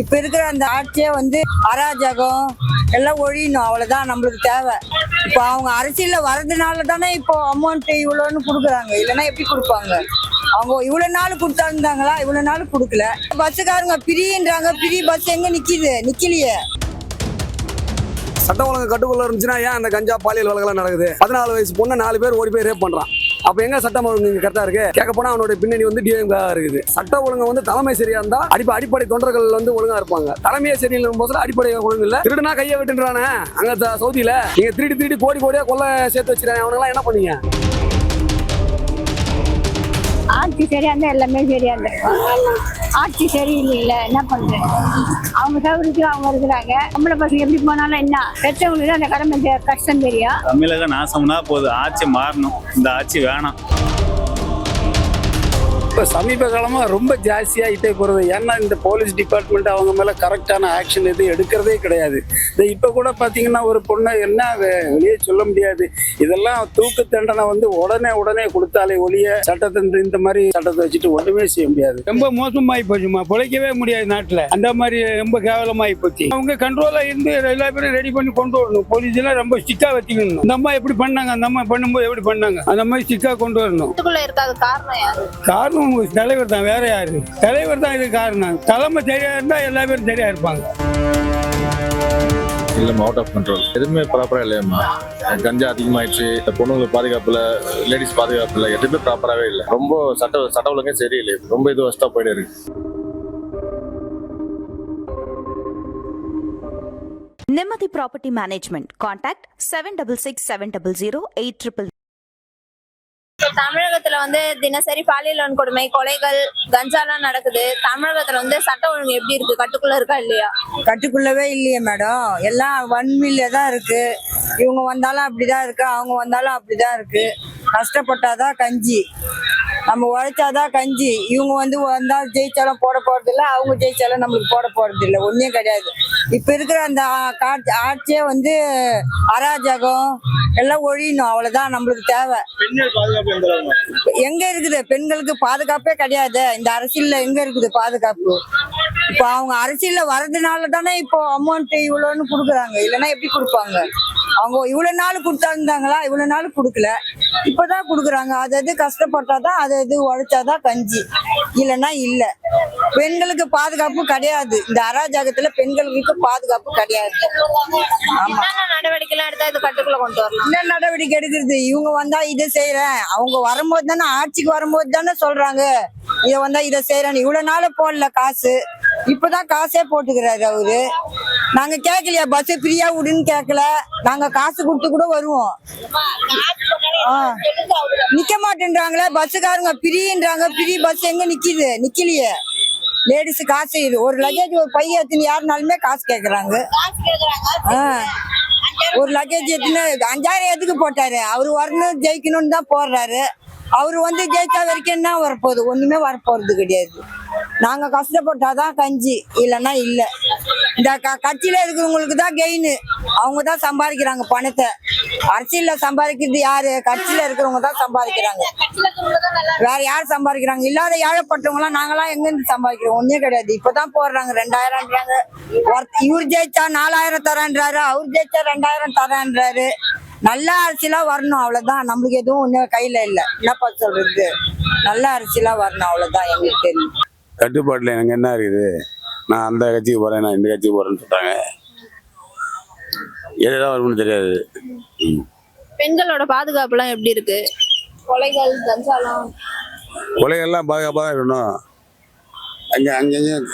இப்ப இருக்கிற அந்த ஆட்சியே வந்து அராஜகம் எல்லாம் ஒழியணும், அவ்வளவுதான் நம்மளுக்கு தேவை. இப்போ அவங்க அரசியல்ல வர்றதுனால தானே இப்போ அமௌண்ட் இவ்வளோன்னு கொடுக்குறாங்க, இல்லைன்னா எப்படி கொடுப்பாங்க? அவங்க இவ்வளவு நாள் கொடுத்தாருந்தாங்களா? இவ்வளவு நாள் கொடுக்கல. பஸ்ஸுக்காரங்க பிரின்றாங்க, பிரி பஸ் எங்க நிக்கலையே. சட்டம் ஒழுங்கு கட்டுக்குள்ள இருந்துச்சுன்னா ஏன் அந்த கஞ்சா பாலியல் வழக்கெல்லாம் நடக்குது? 14 வயசு பொண்ணு 4 பேர் ஓடி போய் ரேப் பண்றான். அப்ப எங்க சட்டம் ஒழுங்கு கரெக்டா இருக்கு? கேட்க போனா அவனுடைய பின்னணி வந்து டிஎம்கா இருக்குது. சட்ட ஒழுங்கு வந்து தலைமை சரியா இருந்தா அடிப்படை தொண்டர்கள் வந்து ஒழுங்கா இருப்பாங்க. தலைமையே சரியில்லை போது அடிப்படை ஒழுங்கு இல்ல. திருடுனா கையை விட்டுறானே அங்க சவுதியில. நீங்க திருடி கோடியா கொள்ள சேர்த்து வச்சிருக்காங்க. அவனெல்லாம் என்ன பண்ணீங்க? ஆட்சி சரியா இருந்தா எல்லாமே சரியா இருந்திருக்கும். ஆட்சி சரியில்லைங்கள, என்ன பண்றேன்? அவங்க சௌகரியத்துக்கு அவங்க இருக்கிறாங்க. நம்மளை பசங்க எப்படி போனாலும் என்ன, பெற்றவங்களுக்கு அந்த கடமை கஷ்டம் தெரியும். தமிழக நாசம்னா போகுது, ஆட்சி மாறணும். இந்த ஆட்சி வேணாம். இப்போ சமீப காலமாக ரொம்ப ஜாஸ்தியாகிட்டே போகிறது. ஏன்னா இந்த போலீஸ் டிபார்ட்மெண்ட் அவங்க மேலே கரெக்டான ஆக்ஷன் எதுவும் எடுக்கிறதே கிடையாது. இப்போ கூட பார்த்தீங்கன்னா ஒரு பொண்ணை என்ன வெளியே சொல்ல முடியாது. இதெல்லாம் தூக்கு தண்டனை வந்து உடனே கொடுத்தாலே ஒழிய சட்டத்தை இந்த மாதிரி சட்டத்தை வச்சுட்டு ஒன்றுமே செய்ய முடியாது. ரொம்ப மோசமாகி போச்சுமா, பிழைக்கவே முடியாது நாட்டில். அந்த மாதிரி ரொம்ப கேவலமாகி போச்சு. அவங்க கண்ட்ரோலாக இருந்து எல்லா பேரும் ரெடி பண்ணி கொண்டு வரணும். போலீஸ் எல்லாம் ரொம்ப ஸ்ட்ரிக்டாக வச்சுக்கணும். அந்த அம்மா எப்படி பண்ணாங்க, அந்த அம்மா பண்ணும்போது எப்படி பண்ணாங்க, அந்த மாதிரி ஸ்ட்ரிக்டாக கொண்டு வரணும். காரணம் தலைவர் தான், வேற யாரு? தலைவர் தான் இது காரணம். தலைமை சரியா இருந்தா எல்லா பேரும் சரியா இருப்பாங்க. இல்லம்மா, அவுட் ஆஃப் கண்ட்ரோல். எதுவுமே ப்ராப்பரா இல்லையம்மா. கஞ்சா அதிகமாயிடுச்சு, பொண்ணுங்களுக்கு பாதுகாப்புல, லேடிஸ் பாதுகாப்புல எதுவுமே ப்ராப்பராகவே இல்லை. ரொம்ப சட்ட ஒழுங்கே சரியில்லை. ரொம்ப இது வஸ்டா போயிட்டு இருக்கு. Nirmati Property Management. Contact 766700 தமிழகத்துல வந்து தினசரி பாலியல் வன்கொடுமை, கொலைகள், கஞ்சாலாம் நடக்குது. தமிழகத்துல வந்து சட்ட ஒழுங்கு எப்படி இருக்கு? கட்டுக்குள்ள இருக்கா இல்லையா? கட்டுக்குள்ளவே இல்லையே மேடம். எல்லாம் வன்மில்ல தான் இருக்கு. இவங்க வந்தாலும் அப்படிதான் இருக்கு, அவங்க வந்தாலும் அப்படிதான் இருக்கு. கஷ்டப்பட்டாதான் கஞ்சி, நம்ம உழைச்சாதான் கஞ்சி. இவங்க வந்து வந்தா ஜெயிச்சாலும் போட போறது இல்லை, அவங்க ஜெயிச்சாலும் நம்மளுக்கு போட போறது இல்லை. ஒன்னே கிடையாது. இப்ப இருக்கிற அந்த ஆட்சியே வந்து அராஜகம் எல்லாம் ஒழியணும், அவ்வளவுதான் நம்மளுக்கு தேவை. எங்க இருக்குது பெண்களுக்கு பாதுகாப்பே கிடையாது. இந்த அரசியல்ல எங்க இருக்குது பாதுகாப்பு? இப்போ அவங்க அரசியல்ல வர்றதுனால தானே இப்போ அமௌண்ட் இவ்வளோன்னு கொடுக்குறாங்க, இல்லைன்னா எப்படி கொடுப்பாங்க? அவங்க இவ்வளவு நாள் கொடுத்தாருந்தாங்களா? இவ்வளவு நாள் கொடுக்கல, இப்பதான் கொடுக்குறாங்க. அது கஷ்டப்பட்டாதான், அது உழைச்சாதான் கஞ்சி, இல்லைன்னா இல்ல. பெண்களுக்கு பாதுகாப்பு கிடையாது. இந்த அராஜகத்துல பெண்களுக்கு பாதுகாப்பு கிடையாது. ஆமா, நடவடிக்கை எல்லாம் எடுத்தா இது கட்டுக்குள்ள கொண்டு வரலாம். என்ன நடவடிக்கை எடுக்கிறது? இவங்க வந்தா இதை செய்யறேன், அவங்க வரும்போது தானே, ஆட்சிக்கு வரும்போது தானே சொல்றாங்க இதை வந்தா இதை செய்யறேன்னு. இவ்வளவு நாள் போடல காசு, இப்பதான் காசே போட்டுக்கிறாரு அவரு. நாங்க கேட்கலையா பஸ் ஃப்ரீயா விடுன்னு கேட்கல, நாங்க காசு கொடுத்து கூட வருவோம். நிக்க மாட்டேன்றாங்களே பஸ்ஸுக்காரங்க, பிரின்றாங்க, பிரி பஸ் எங்க நிக்கலையே. லேடிஸ் காசு, இது ஒரு லக்கேஜ் ஒரு பைய எத்தினு யாருனாலுமே காசு கேக்குறாங்க. ஒரு லக்கேஜ் எத்தினு 5000 எதுக்கு போட்டாரு? அவரு வரணும் ஜெயிக்கணும்னு தான் போடுறாரு. அவரு வந்து ஜெயிச்சா வரைக்கும் என்ன வரப்போகுது? ஒண்ணுமே வரப்போறது கிடையாது. நாங்க கஷ்டப்பட்டாதான் கஞ்சி, இல்லைன்னா இல்ல. இந்த கட்சியில இருக்கிறவங்களுக்கு தான் கெயின், அவங்க தான் சம்பாதிக்கிறாங்க பணத்தை. அரசியல்ல சம்பாதிக்கிறது யாரு? கட்சியில இருக்கிறவங்க தான் சம்பாதிக்கிறாங்க. வேற யார் சம்பாதிக்கிறாங்க? இல்லாத ஏழைப்பட்டவங்க எல்லாம் நாங்கெல்லாம் எங்க இருந்து சம்பாதிக்கிறோம்? ஒன்னே கிடையாது. இப்பதான் போடுறாங்க 2000ன்றாங்க. இவர் ஜெயிச்சா 4000 தரேன்றாரு, அவர் ஜெயிச்சா 2000 தரேன்றாரு. நல்ல அரசியலா வரணும், அவ்வளவுதான். நம்மளுக்கு எதுவும் ஒன்னும் கையில இல்ல. என்னப்பா சொல்றது? நல்ல அரசியலா வரணும், அவ்வளவுதான் எங்களுக்கு தெரியும். கட்டுப்பாட்டில் எனக்கு என்ன இருக்குது? நான் அந்த கட்சிக்கு போறேன், நான் இந்த கட்சிக்கு போறேன்னு சொல்றாங்க. எதுதான் வரும்னு தெரியாது. பெண்களோட பாதுகாப்பு எல்லாம் எப்படி இருக்கு? கொலைகள், கஞ்சாலாம், கொலைகள்லாம் பாதுகாப்பாக தான் இருக்கணும். அங்கேயும்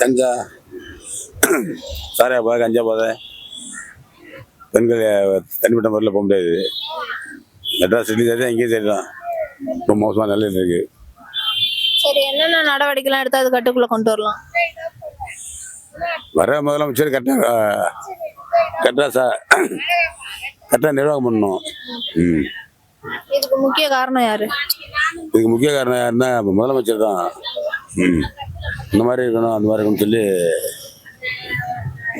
கஞ்சா சாரையா போதை, கஞ்சா போதை, பெண்கள் தனிப்பட்ட முறையில் போக முடியாது. மெட்ராஸ் சிட்டி சரி தான், இங்கேயும் சரி தான். ரொம்ப மோசமாக நல்ல இருக்கு. சரி, என்னென்ன நடவடிக்கை எல்லாம் எடுத்தா அது கட்டுக்குள்ள கொண்டு வரலாம்? வர முதலமைச்சர் கரெக்டாக நிர்வாகம் பண்ணணும். இதுக்கு முக்கிய காரணம் யாரு? இதுக்கு முக்கிய காரணம் யாருன்னா முதலமைச்சர் தான். இந்த மாதிரி இருக்கணும், அந்த மாதிரி இருக்கணும்னு சொல்லி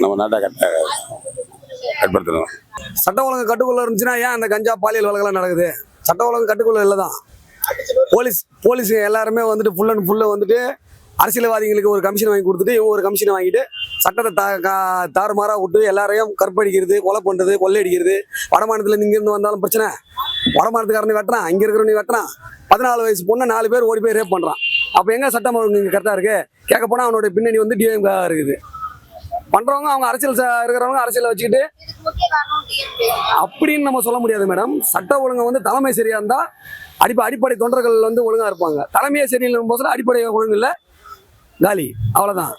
நம்ம நாட்டை கட்டுப்படுத்தணும். சட்ட ஒழுங்கு கட்டுக்குள்ள இருந்துச்சுன்னா ஏன் அந்த கஞ்சா பாலியல் வழக்கெல்லாம் நடக்குது? சட்ட ஒழுங்கு கட்டுக்குள்ள இல்லதான். போலீஸ் எல்லாருமே வந்துட்டு ஃபுல் அண்ட் ஃபுல்லு வந்துட்டு அரசியல்வாதிகளுக்கு ஒரு கமிஷன் வாங்கி கொடுத்துட்டு இவங்க ஒரு கமிஷன் வாங்கிட்டு சட்டத்தை தாறுமாறா விட்டு எல்லாரையும் கற்பழிக்கிறது, கொலை பண்றது, கொள்ளையடிக்கிறது. வடமாநிலத்துல இங்கிருந்து வந்தாலும் பிரச்சனை, வடமாநிலத்துக்காரனை வெட்டுறான், இங்க இருக்கிறவனை வெட்டுறான். 14 வயசு பொண்ணை 4 பேர் ஓடி போய் ரேப் பண்றான். அப்ப எங்க சட்டம் ஒழுங்கு இங்க கரெக்டா இருக்கு? கேட்க போனா அவனுடைய பின்னணி வந்து டிஎம்கே இருக்குது. பண்றவங்க அவங்க அரசியல் இருக்கிறவங்க அரசியலை வச்சுக்கிட்டு அப்படின்னு நம்ம சொல்ல முடியாது மேடம். சட்ட ஒழுங்கு வந்து தலைமை சரியா இருந்தா அடிப்படை தொண்டர்கள் வந்து ஒழுங்கா இருப்பாங்க. தலைமையே சரியில்லைன்னு போது அடிப்படை ஒழுங்கு இல்லை, காலி, அவ்வளவுதான்.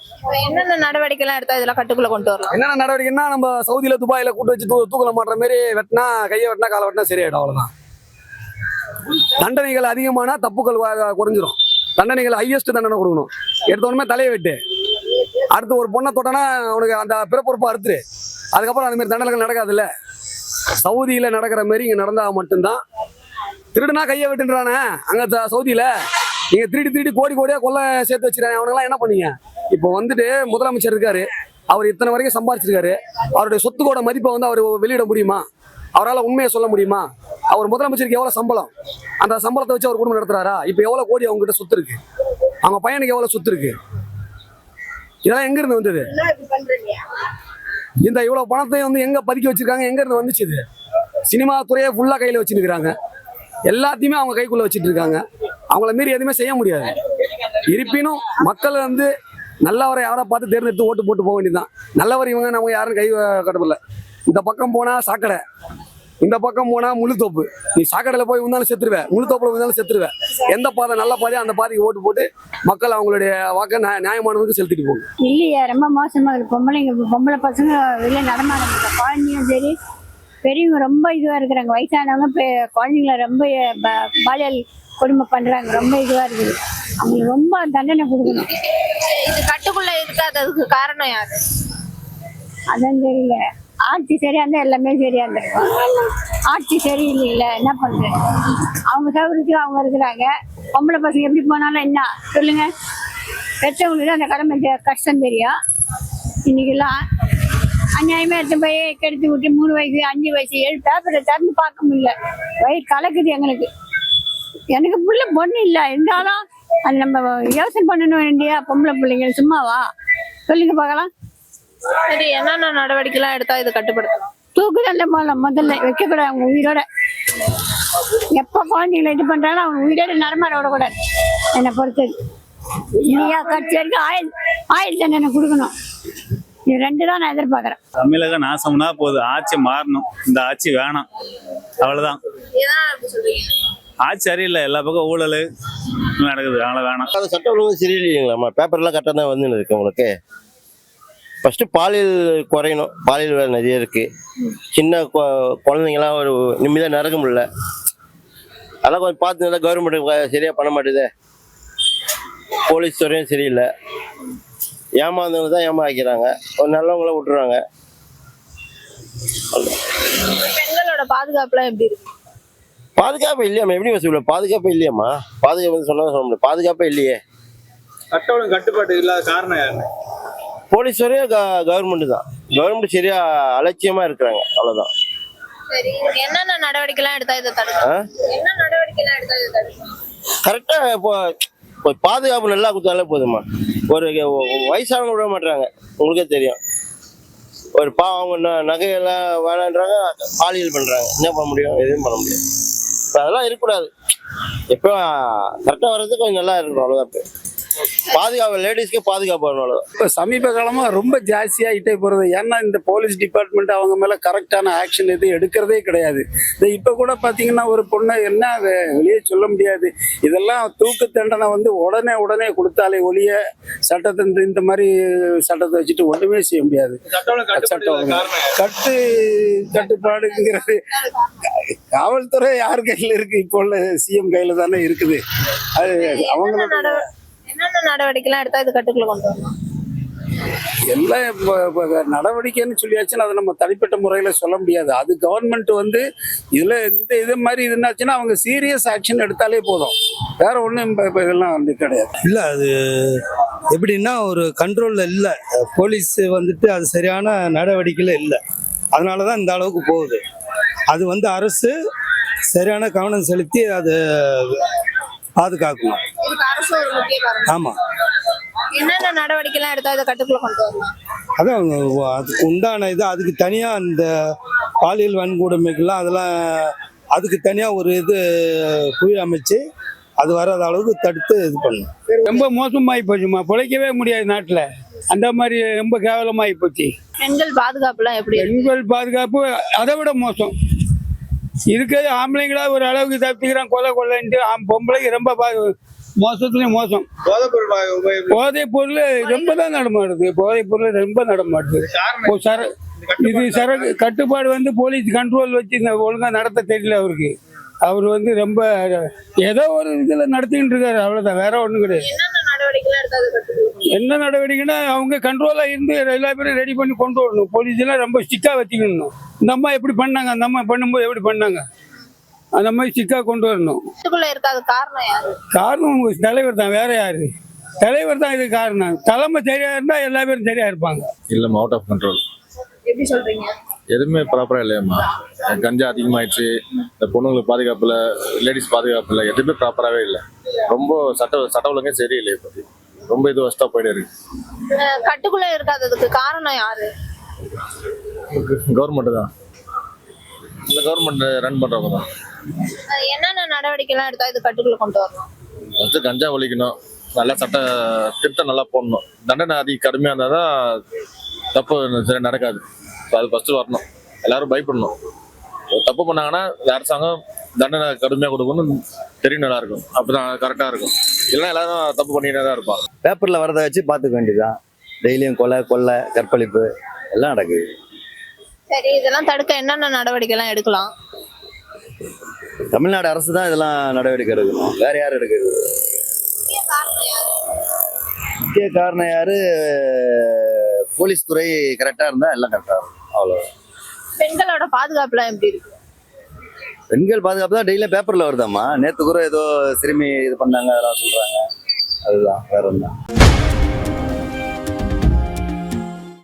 என்னென்ன நடவடிக்கைலாம் எடுத்தா இதெல்லாம் கட்டுக்குள்ள கொண்டு வரலாம்? என்னென்ன நடவடிக்கைன்னா நம்ம சவுதியில துபாயில கூட்டு வச்சு தூக்கல மாட்டுற மாதிரி வெட்டினா, கையை வெட்டினா, காலை வெட்டினா சரியாயிடும், அவ்வளவுதான். தண்டனைகள் அதிகமானா தப்புகள் குறைஞ்சிரும். தண்டனைகள் ஹையஸ்ட் தண்டனை கொடுக்கணும். எடுத்தோடனே தலையை வெட்டு, அடுத்து ஒரு பொண்ணை தொட்டனா அவனுக்கு அந்த பிறப்பொறுப்பை அறுத்துரு. அதுக்கப்புறம் அந்த மாதிரி தண்டனைகள் நடக்காதுல்ல. சவுதியில நடக்கிற மாதிரி இங்க நடந்தா மட்டும்தான். திருடுனா கையை வெட்டுன்றானே அங்க சவுதியில, நீங்க திருடி கோடியா கொள்ள சேர்த்து வச்சிருக்காங்க. அவனுங்கெல்லாம் என்ன பண்ணீங்க? இப்போ வந்துட்டு முதலமைச்சர் இருக்காரு, அவர் இத்தனை வரைக்கும் சம்பாதிச்சிருக்காரு. அவருடைய சொத்துக்கோட மதிப்பை வந்து அவர் வெளியிட முடியுமா? அவரால் உண்மையை சொல்ல முடியுமா? அவர் முதலமைச்சருக்கு எவ்வளவு சம்பளம்? அந்த சம்பளத்தை வச்சு அவர் குடும்பம் நடத்துறாரா? இப்போ எவ்வளவு கோடி அவங்க கிட்ட சொத்து இருக்கு? அவங்க பையனுக்கு எவ்வளவு சொத்து இருக்கு? இதெல்லாம் எங்க இருந்து வந்தது? இந்த இவ்வளவு பணத்தை வந்து எங்க பதுக்கி வச்சிருக்காங்க? எங்க இருந்து வந்துச்சு இது? சினிமா துறையை ஃபுல்லா கையில வச்சிருக்காங்க. எல்லாத்தையுமே அவங்க கைக்குள்ள வச்சுட்டு இருக்காங்க. அவங்கள மீறி எதுவுமே செய்ய முடியாது. இருப்பினும் மக்கள் வந்து நல்லவரை யாரை பார்த்து தேர்ந்தெடுத்து ஓட்டு போட்டு போக வேண்டியதுதான். நல்லவர் இவங்க நம்ம யாரும் கை கட்டப்படல. இந்த பக்கம் போனா சாக்கடை, இந்த பக்கம் போனா முழுத்தோப்பு. நீ சாக்கடையில போய் இருந்தாலும் செத்துருவேன், முழுத்தோப்புல இருந்தாலும் செத்துருவேன். எந்த பாதை நல்ல பாதையோ அந்த பாதைக்கு ஓட்டு போட்டு மக்கள் அவங்களுடைய வாக்க நியாயமானதுக்கு செலுத்திட்டு போகும். இல்லையா, ரொம்ப மோசமா இருக்கு. பொம்பளை பசங்க வெளியே நடமாட, குழந்தையும் சரி பெரியவங்க ரொம்ப இதுவா இருக்கிறாங்க. வயசானவங்க குழந்தைங்கள ரொம்ப பாலியல் கொடுமை பண்றாங்க. ரொம்ப இதுவா இருக்குது. அவங்களுக்கு ரொம்ப தண்டனை கொடுக்கணும். இது கட்டுக்குள்ள இருக்காததுக்கு காரணம் யாரு? அதான் தெரியல. ஆட்சி சரியா இருந்தா எல்லாமே சரியா இருந்திருக்கும். ஆட்சி சரியில்லையில என்ன பண்றது? அவங்க சௌகரியத்துக்கு அவங்க இருக்கிறாங்க. பொம்பளை பசங்க எப்படி போனாலும் என்ன சொல்லுங்க? பெற்றவங்களுக்கு அந்த கடமை கஷ்டம் தெரியும். இன்னைக்கெல்லாம் அநியாயமா எடுத்து போய் கெடுத்து விட்டு 3 வயசு 5 வயசு 7 பேப்பரை திறந்து பார்க்க முடியல. வயிறு கலக்குது எங்களுக்கு. எனக்கு புள்ள பொண்ணு இல்லை இருந்தாலும் அது நம்ம யோசனை பண்ணணும் வேண்டியா? பொம்பளை பிள்ளைங்க சும்மாவா? சொல்லுங்க பார்க்கலாம். சரி, என்னென்ன நடவடிக்கைலாம் எடுத்தா இது கட்டுப்படுத்தலாம்? தூக்குதல்ல போகலாம். முதல்ல வைக்கக்கூடாது அவங்க உயிரோட. எப்போ குழந்தைங்களை இது பண்றாலும் அவங்க உயிரோட நடமாட விடக்கூடாது. என்னை பொறுத்தது இல்லையா? கட்சி வரைக்கும் ஆயுள் தண்டனை கொடுக்கணும். இது 2 தான் நான் எதிர்பார்க்குறேன். தமிழக நாசம்னா போகுது, ஆட்சி மாறணும். இந்த ஆட்சி வேணாம், அவ்வளவுதான். ஆட்சி சரியில்லை, எல்லா பக்கம் ஊழல் நடக்குது, அதனால வேணாம். அது சட்டம் ஒழுங்கு சரியில்லைங்களாம்மா. பேப்பர்லாம் கரெக்டாக தான் வந்துன்னு இருக்கு உங்களுக்கு. ஃபஸ்ட்டு பாலியல் குறையணும். பாலியல் வேலை நிறைய இருக்குது. சின்ன குழந்தைங்களாம் ஒரு நிம்மதியாக நடக்க முடியல. அதெல்லாம் கொஞ்சம் பார்த்து நல்லா கவர்மெண்ட் சரியாக பண்ண மாட்டேது. போலீஸ் துறையும் சரியில்லை. ஏமாந்தவங்க தான் ஏமாக்கிறாங்க, ஒரு நல்லவங்கள விட்டுறாங்க. பெண்களோட பாதுகாப்புலாம் எப்படி இருக்கு? பாதுகாப்பு இல்லையாம்மா. எப்படி சொல்ல? பாதுகாப்பு இல்லையாம்மா. பாதுகாப்பு சொன்னா சொல்ல முடியாது. பாதுகாப்பே இல்லையே. சட்டம் கட்டுப்பாடு இல்லாத காரணம் யாரு? போலீஸ் வரையும் கவர்மெண்ட் தான். கவர்மெண்ட் சரியா அலட்சியமா இருக்கிறாங்க, அவ்வளவுதான். சரி, என்னென்ன நடவடிக்கைலாம் எடுத்தா இதை தடுக்கலாம்? என்ன நடவடிக்கைலாம் எடுத்தா இதை தடுக்கலாம்? கரெக்டா இப்போ பாதுகாப்பு நல்லா கொடுத்தாலே போதுமா. ஒரு வயசானவங்க விட மாட்டாங்க, உங்களுக்கே தெரியும். ஒரு அவங்க நகையெல்லாம் வேணான்றாங்க, பாலியல் பண்றாங்க. என்ன பண்ண முடியும்? எதுவும் பண்ண முடியாது. அதெல்லாம் இருக்கக்கூடாது. எப்போ கரெக்டாக வர்றது கொஞ்சம் நல்லா இருக்கணும், அவ்வளோதான். பாதுகாப்பு லேடிஸ்க்கு பாதுகாப்பு வரணும். இப்போ சமீப காலமாக ரொம்ப ஜாஸ்தியாகிட்டே போகிறது. ஏன்னா இந்த போலீஸ் டிபார்ட்மெண்ட் அவங்க மேலே கரெக்டான ஆக்ஷன் எதுவும் எடுக்கிறதே கிடையாது. இப்போ கூட பார்த்தீங்கன்னா ஒரு பொண்ணை என்ன வெளியே சொல்ல முடியாது. இதெல்லாம் தூக்கு தண்டனை வந்து உடனே கொடுத்தாலே ஒழிய சட்டத்தை இந்த மாதிரி சட்டத்தை வச்சுட்டு ஒன்றுமே செய்ய முடியாது. சட்டம் கட்டுப்பாடுங்கிறது காவல்துறை யார் கையில் இருக்கு? இப்போ உள்ள சிஎம் கையில் தானே இருக்குது. அது அவங்களோட என்னென்ன நடவடிக்கைலாம் எடுத்தா இது கட்டுக்குள்ள கொண்டு வரலாம்? எல்லாம் நடவடிக்கைன்னு சொல்லியாச்சுன்னா அதை நம்ம தனிப்பட்ட முறையில் சொல்ல முடியாது. அது கவர்மெண்ட் வந்து இதில் இது மாதிரி இதுனாச்சுன்னா அவங்க சீரியஸ் ஆக்ஷன் எடுத்தாலே போதும். வேற ஒன்றும் இப்போ இதெல்லாம் வந்து கிடையாது. இல்லை, அது எப்படின்னா ஒரு கண்ட்ரோலில் இல்லை. போலீஸ் வந்துட்டு அது சரியான நடவடிக்கையில் இல்லை. அதனால தான் இந்த அளவுக்கு போகுது. அது வந்து அரசு சரியான கவனம் செலுத்தி அது பாதுகாக்கணும். அரசு ஒரு முக்கிய காரணம். ஆமாம். என்னென்ன நடவடிக்கை எல்லாம் எடுத்தா இதை கட்டுக்குள்ள கொண்டு வரலாம்? அதான் அதுக்கு உண்டான இது அதுக்கு தனியாக அந்த பாலியல் வன்கொடுமைக்கெல்லாம் அதெல்லாம் அதுக்கு தனியாக ஒரு இது குழு அமைச்சு அது வராத அளவுக்கு தடுத்து இது பண்ணணும். ரொம்ப மோசமாகி போச்சுமா, பிழைக்கவே முடியாது நாட்டில். அந்த மாதிரி ரொம்ப கேவலமாகி போச்சு. பெண்கள் பாதுகாப்புலாம் எப்படி இருக்கு? பெண்கள் பாதுகாப்பு அதை விட மோசம். இருக்கிறது ஆம்பளைங்களா ஒரு அளவுக்கு தப்பிக்கிறான் கொலை கொள்ளைன்ட்டு, பொம்பளைக்கு ரொம்ப மோசத்துலேயும் மோசம். போதைப் பொருள் ரொம்ப தான் நடமாடுது. போதைப் பொருள் ரொம்ப நடமாடுது. இது சரக்கு கட்டுப்பாடு வந்து போலீஸ் கண்ட்ரோல் வச்சு ஒழுங்காக நடத்த தெரியல அவருக்கு. அவர் வந்து ரொம்ப ஏதோ ஒரு இதில் நடத்திக்கிட்டு இருக்காரு, அவ்வளோதான், வேற ஒன்றும் கிடையாது. என்னென்ன நடவடிக்கை எல்லாம் எடுத்தா இதை கட்டுக்குள்ள? என்ன நடவடிக்கைன்னா அவங்க கண்ட்ரோலாக இருந்து எல்லா பேரும் ரெடி பண்ணி கொண்டு வரணும். போலீஸ் எல்லாம் ரொம்ப ஸ்ட்ரிக்டாக வச்சுக்கணும். இந்த அம்மா எப்படி பண்ணாங்க, அந்த அம்மா பண்ணும்போது எப்படி பண்ணாங்க, அந்த மாதிரி ஸ்ட்ரிக்டாக கொண்டு வரணும். கட்டுக்குள்ள இருக்காது காரணம் யாரு? காரணம் உங்க தலைவர் தான், வேற யாரு? தலைவர் தான் இது காரணம். தலைமை சரியா இருந்தா எல்லா பேரும் சரியா இருப்பாங்க. இல்லைம்மா, அவுட் ஆஃப் கண்ட்ரோல். எப்படி சொல்றீங்க? எதுவுமே ப்ராப்பராக இல்லையாம்மா. கஞ்சா அதிகமாகிடுச்சு, இந்த பொண்ணுங்களுக்கு பாதுகாப்பு இல்லை, லேடிஸ் பாதுகாப்பு இல்லை, எதுவுமே ப்ராப்பராகவே இல்லை. ரொம்ப சட்ட ஒழுங்கே சரியில்லை. இப்போ ரொம்ப இது ஒஸ்ட்டாக போயிட்டு இருக்கு. கட்டுக்குள்ள இருக்காததுக்கு காரணம் யாரு? கவர்மெண்ட் தான், இந்த கவர்மெண்ட் ரன் பண்ணுறவங்க தான். என்னென்ன நடவடிக்கை எல்லாம் எடுத்தா இது கட்டுக்குள்ள கொண்டு வரணும்? ஃபஸ்ட்டு கஞ்சா ஒழிக்கணும், நல்லா திட்டம் நல்லா போடணும். தண்டனை அதிக கடுமையாக இருந்தால் தான் தப்பு சரி நடக்காது. அது ஃபஸ்ட்டு வரணும். எல்லாரும் பயப்படணும். தப்பு பண்ணாங்கன்னா அரசாங்கம் தண்டனை கடுமையாக கொடுக்கணும், தெரியும், நல்லா இருக்கும். அப்பதான் கரெக்டாக இருக்கும். இல்லைன்னா எல்லாரும் தப்பு பண்ணிக்கிட்டே தான் இருப்பாங்க. பேப்பரில் வரதை வச்சு பார்த்துக்க வேண்டியதுதான். டெய்லியும் கொலை கற்பழிப்பு எல்லாம் நடக்குது. சரி, இதெல்லாம் தடுக்க என்னென்ன நடவடிக்கை எல்லாம் எடுக்கலாம்? தமிழ்நாடு அரசு தான் இதெல்லாம் நடவடிக்கை எடுக்கணும், வேற யார் எடுக்கிறது? முக்கிய காரணம் யாரு? போலீஸ் துறை கரெக்டாக இருந்தால் எல்லாம் கரெக்டாக இருக்கும், அவ்வளோ. பெண்களோட பாதுகாப்புலாம் எப்படி இருக்கு? பெண்கள் பாதுகாப்பு தான் டெய்லியும் பேப்பரில் வருதாம்மா. நேற்று கூட ஏதோ சிறுமி இது பண்ணாங்க, அதெல்லாம் சொல்கிறாங்க. அதுதான், வேற ஒன்றும்.